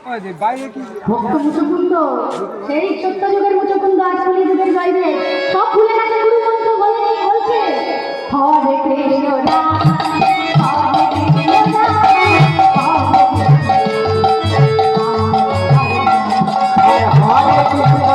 ভক্ত মুচকুন্দ, সেই সত্যযুগের মুচকুন্দ আজ কলিযুগের জয়বে সব ভুলে গেছে, গুরু মন্ত্র বলছে হরে কৃষ্ণ রাম হরে কৃষ্ণ রাম হরে কৃষ্ণ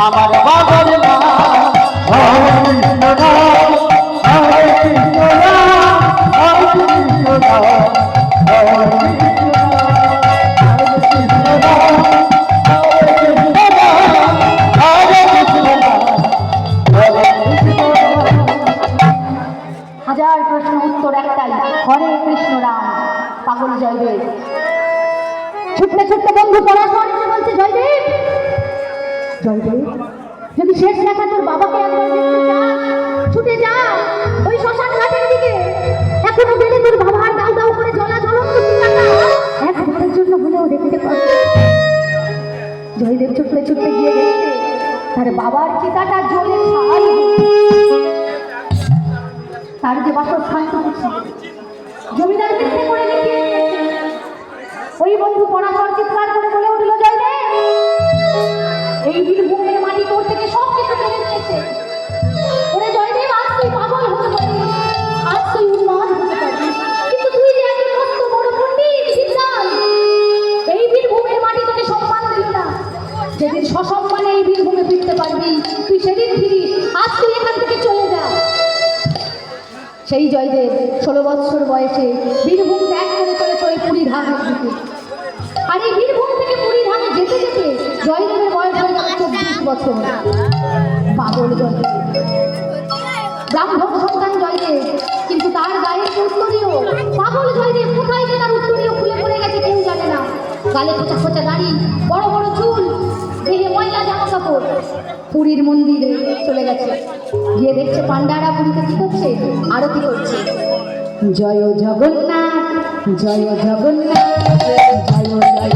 আমার বাবার নাম হরে কৃষ্ণ রাম হরে কৃষ্ণ রাম হরে কৃষ্ণ রাম হরে কৃষ্ণ রাম হরে কৃষ্ণ রাম হরে কৃষ্ণ রাম হরে কৃষ্ণ রাম। হাজার প্রশ্ন উত্তর একটাই, হরে কৃষ্ণ রাম। পাগল জয়দেব ছুটতে ছুটতে বন্ধু পড়াশোনা বলছে, জয়দেব জয়দেব যদি শেষ দেখা তোর বাবাকে একবার দেখতে চাস, ছুটে যা ওই শ্মশান ঘাটের দিকে। এখনো গেলে তোর বাবার দাউ দাউ করে জ্বলা জ্বলন্ত চিতাটা একবারের জন্য হলেও দেখতে পাবি। জয়দেব ছুটতে ছুটতে গিয়ে দেখছে তার বাবার চিতাটা জ্বলে ছাই। তার যে বাসস্থান ছিল জমিদার মিথ্যে করে লিখিয়ে দিয়েছে। ওই বন্ধু পরাশর চিৎকার করে বলে উঠল, জয়দেব এই বীরভূমের মাটি তোর থেকে সব কিছু কেড়ে নিয়েছে। ওরে জয়দেব, আজ তুই পাগল হতে পারিস, আজ তুই উন্মাদ হতে পারিস, কিন্তু তুই যে একজন মস্ত বড় পণ্ডিত বিদ্বান, এই বীরভূমের মাটি তোকে সম্মান দিল না। যেদিন সসম্মানে এই বীরভূমে ফিরতে পারবি তুই সেদিন ফিরিস, আজ তুই এখান থেকে চলে যা। সেই জয়দেব 16 বৎসর বয়সে বীরভূম ত্যাগ করে চলেছে ওই পুরী ধামের দিকে। আর এই বীরভূম থেকে পুরী ধামে যেতে যেতে জয়দেবের বয়স হয়ে গেল 24 বছর। পাগল জয়দেব, ব্রাহ্মণ সন্তান জয়দেব, কিন্তু তার গায়ে উত্তরীয়। পাগল জয়দেব কোথায় যে তার উত্তরীয় খুলে পড়ে গেছে কেউ জানে না। গালে খোঁচা খোঁচা দাড়ি, বড় বড় চুল, দেহে ময়লা জামা কাপড়। পুরীর মন্দিরে চলে গেছে, গিয়ে দেখছে পান্ডারা পুরীতে কি করছে, আরতি করছে। জয় জগন্নাথ জয় জগন্নাথ জয় জয় জয় জয়।